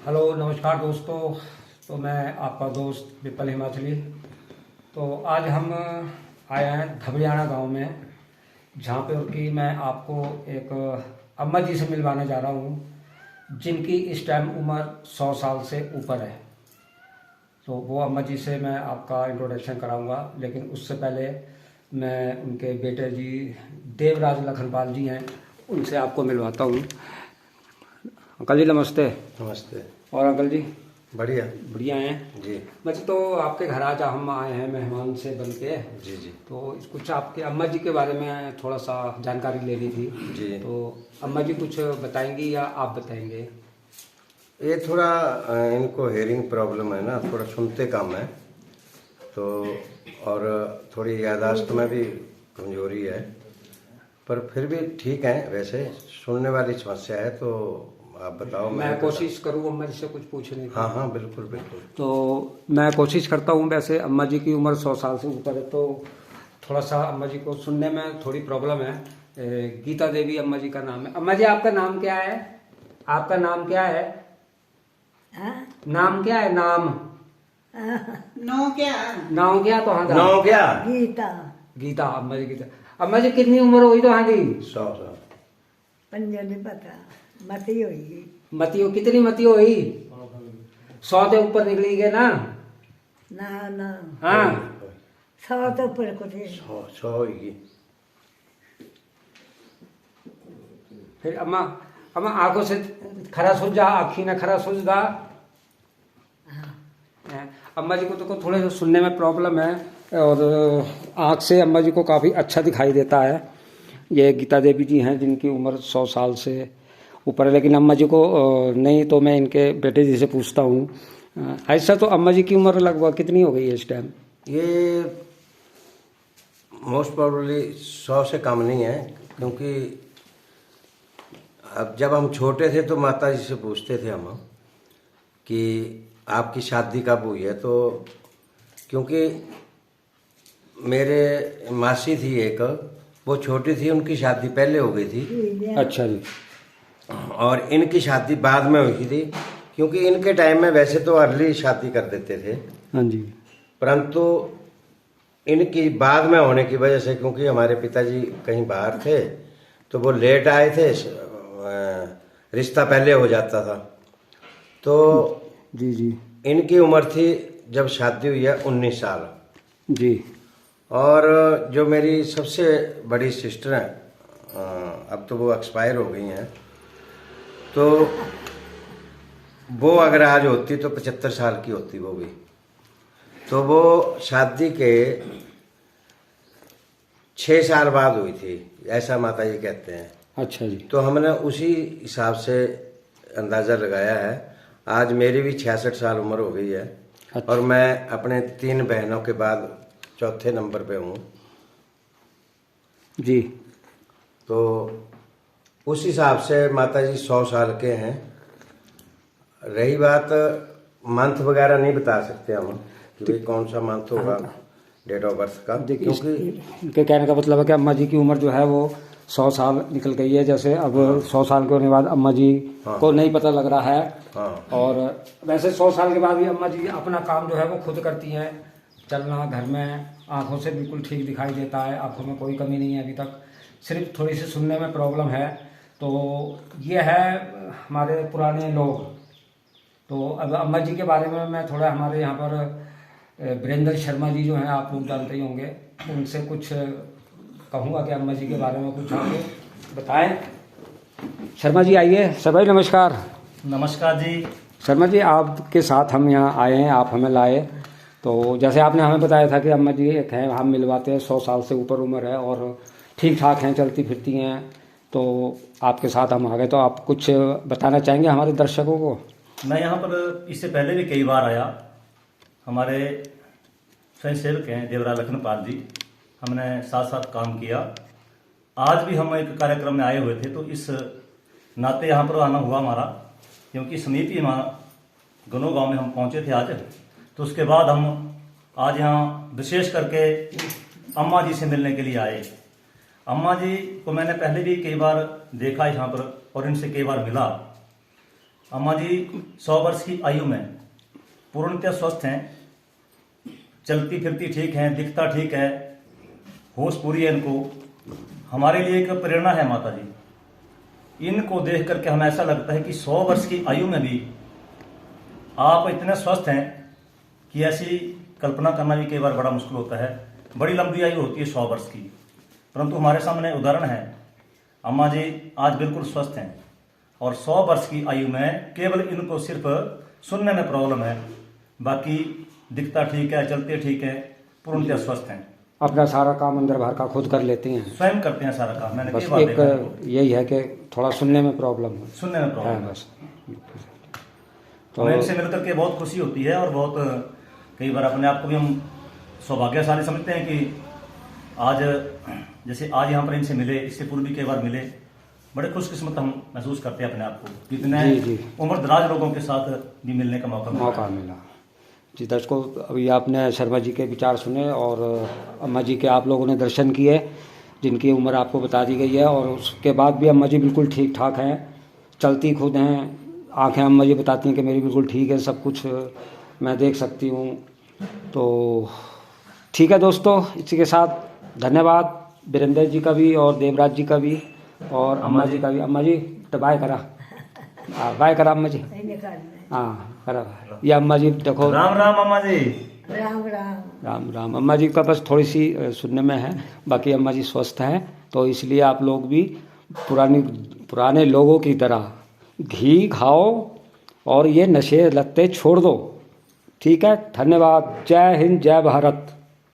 Hello नमस्कार दोस्तों। तो मैं आपका दोस्त विपल हिमाचली। तो आज हम आए हैं धबड़ियाना गांव में, जहां पे उनकी मैं आपको एक अम्मा जी से मिलवाने जा रहा हूं, जिनकी इस टाइम उम्र 100 साल से ऊपर है। तो वो अम्मा जी से मैं आपका इंट्रोडक्शन कराऊंगा, लेकिन उससे पहले मैं उनके बेटे जी देवराज लखनपाल जी हैं, उनसे आपको मिलवाता हूँ। अंकल जी नमस्ते। नमस्ते। और अंकल जी बढ़िया बढ़िया हैं जी। बस। तो आपके घर आज हम आए हैं मेहमान से बन के। जी जी तो कुछ आपके अम्मा जी के बारे में थोड़ा सा जानकारी लेनी थी। जी। तो अम्मा जी कुछ बताएंगी या आप बताएंगे? ये थोड़ा इनको हेयरिंग प्रॉब्लम है ना, थोड़ा सुनते कम है तो, और थोड़ी याददाश्त में भी कमजोरी है, पर फिर भी ठीक है। वैसे सुनने वाली समस्या है। तो आप बताओ। मैं कोशिश करूँ अम्मा जी से कुछ पूछने की। हाँ हाँ, बिल्कुल बिल्कुल। तो मैं कोशिश करता हूँ। वैसे अम्मा जी की उम्र 100 साल से ऊपर है, तो थोड़ा सा अम्मा जी को सुनने में थोड़ी प्रॉब्लम है। गीता देवी अम्मा जी का नाम है। अम्मा जी आपका नाम क्या है? आपका नाम क्या है? नाम क्या है? नाम नौ क्या? नाम क्या तो हाँ नौ क्या? गीता गीता। अम्मा जी गीता। अम्मा जी कितनी उम्र हुई तो हाँ जी? 100 साल। पंजे नहीं पता मती होगी। मतियो कितनी मतियो हुई? 100 के ऊपर निकली गए ना? ना ना हाँ 100 तो ऊपर कुछ 100 होगी। फिर अम्मा अम्मा आंखों से खरा सुझ जा, आखी ने खरा सुझ दा। अम्मा जी को तो थोड़े से सुनने में प्रॉब्लम है, और आँख से अम्मा जी को काफ़ी अच्छा दिखाई देता है। ये गीता देवी जी हैं जिनकी उम्र 100 साल से ऊपर है, लेकिन अम्मा जी को नहीं। तो मैं इनके बेटे जी से पूछता हूँ। ऐसा तो अम्मा जी की उम्र लगभग कितनी हो गई है इस टाइम? ये मोस्ट प्रॉब्ली 100 से कम नहीं है, क्योंकि अब जब हम छोटे थे तो माता जी से पूछते थे हम कि आपकी शादी कब हुई है। तो क्योंकि मेरे मासी थी एक, वो छोटी थी, उनकी शादी पहले हो गई थी। अच्छा जी। और इनकी शादी बाद में हुई थी, क्योंकि इनके टाइम में वैसे तो अर्ली शादी कर देते थे, हाँ जी। परंतु इनकी बाद में होने की वजह से, क्योंकि हमारे पिताजी कहीं बाहर थे तो वो लेट आए थे, रिश्ता पहले हो जाता था। तो जी जी इनकी उम्र थी जब शादी हुई है 19 साल। जी। और जो मेरी सबसे बड़ी सिस्टर हैं, अब तो वो एक्सपायर हो गई हैं, तो वो अगर आज होती तो 75 साल की होती वो भी। तो वो शादी के 6 साल बाद हुई थी, ऐसा माता जी कहते हैं। अच्छा जी। तो हमने उसी हिसाब से अंदाज़ा लगाया है। आज मेरी भी 66 साल उम्र हो गई है। अच्छा। और मैं अपने 3 बहनों के बाद चौथे नंबर पे हूँ। जी। तो उस हिसाब से माता जी 100 साल के हैं। रही बात मंथ वगैरह नहीं बता सकते हम कि भाई कौन सा मंथ होगा डेट ऑफ बर्थ का, देखिए क्योंकि इनके कहने का मतलब है कि अम्मा जी की उम्र जो है वो 100 साल निकल गई है। जैसे अब 100 साल के होने के बाद अम्मा जी को नहीं पता लग रहा है। हाँ। और वैसे 100 साल के बाद भी अम्मा जी अपना काम जो है वो खुद करती हैं। चलना, घर में आंखों से बिल्कुल ठीक दिखाई देता है, आंखों में कोई कमी नहीं है अभी तक। सिर्फ थोड़ी सी सुनने में प्रॉब्लम है। तो ये है हमारे पुराने लोग। तो अब अम्मा जी के बारे में मैं थोड़ा, हमारे यहाँ पर वीरेंद्र शर्मा जी जो हैं, आप लोग जानते ही होंगे, उनसे कुछ कहूँगा कि अम्मा जी के बारे में कुछ आपको बताएं। शर्मा जी आइए। शर्मा जी नमस्कार। नमस्कार जी। शर्मा जी आपके साथ हम यहाँ आए हैं, आप हमें लाए। तो जैसे आपने हमें बताया था कि अम्मा जी एक हैं, हम मिलवाते हैं, 100 साल से ऊपर उम्र है और ठीक ठाक हैं, चलती फिरती हैं। तो आपके साथ हम आ गए। तो आप कुछ बताना चाहेंगे हमारे दर्शकों को? मैं यहाँ पर इससे पहले भी कई बार आया। हमारे स्वयंसेवक हैं देवराज लखनपाल जी, हमने साथ साथ काम किया। आज भी हम एक कार्यक्रम में आए हुए थे, तो इस नाते यहाँ पर आना हुआ हमारा, क्योंकि समिति दोनों गांव में हम पहुँचे थे आज। तो उसके बाद हम आज यहाँ विशेष करके अम्मा जी से मिलने के लिए आए। अम्मा जी को मैंने पहले भी कई बार देखा यहाँ पर और इनसे कई बार मिला। अम्मा जी 100 वर्ष की आयु में पूर्णतः स्वस्थ हैं, चलती फिरती ठीक हैं, दिखता ठीक है, होश पूरी है इनको। हमारे लिए एक प्रेरणा है माता जी। इनको देख करके हमें ऐसा लगता है कि 100 वर्ष की आयु में भी आप इतने स्वस्थ हैं कि ऐसी कल्पना करना भी कई बार बड़ा मुश्किल होता है। बड़ी लंबी आयु होती है 100 वर्ष की, परंतु हमारे सामने उदाहरण है। अम्मा जी आज बिल्कुल स्वस्थ हैं और 100 वर्ष की आयु में केवल इनको सिर्फ सुनने में प्रॉब्लम है, बाकी दिखता ठीक है, चलते ठीक है, पूर्णतः स्वस्थ हैं। अपना सारा काम अंदर बाहर का खुद कर लेती हैं, स्वयं करते हैं सारा काम। मैंने बस कई बार एक देखा है इनको। यही है कि थोड़ा सुनने में प्रॉब्लम है। सुनने में प्रॉब्लम है। बस तो हमें इनसे मिलकर के बहुत खुशी होती है और बहुत कई बार अपने आप को भी हम सौभाग्यशाली समझते हैं कि आज जैसे आज यहाँ पर इनसे मिले, इससे पूर्व भी कई बार मिले, बड़े खुशकिस्मत हम महसूस करते हैं अपने आप को। इतने जी। उम्र दराज लोगों के साथ भी मिलने का मौका मिला। जी दर्शकों, अभी आपने शर्मा जी के विचार सुने और अम्मा जी के आप लोगों ने दर्शन किए, जिनकी उम्र आपको बता दी गई है। और उसके बाद भी अम्मा जी बिल्कुल ठीक ठाक हैं, चलती खुद हैं, आंखें अम्मा जी बताती हैं कि मेरी बिल्कुल ठीक है, सब कुछ मैं देख सकती हूँ। तो ठीक है दोस्तों, इसी के साथ धन्यवाद वीरेंद्र जी का भी और देवराज जी का भी और अम्मा जी का भी। अम्मा जी तो बाय करा, बाय करा अम्मा जी। हाँ करा। ये अम्मा जी देखो, राम राम अम्मा जी। राम राम राम राम। अम्मा जी का बस थोड़ी सी सुनने में है, बाकी अम्मा जी स्वस्थ हैं। तो इसलिए आप लोग भी पुराने लोगों की तरह घी खाओ और ये नशे लत्ते छोड़ दो। ठीक है, धन्यवाद। जय हिंद, जय भारत।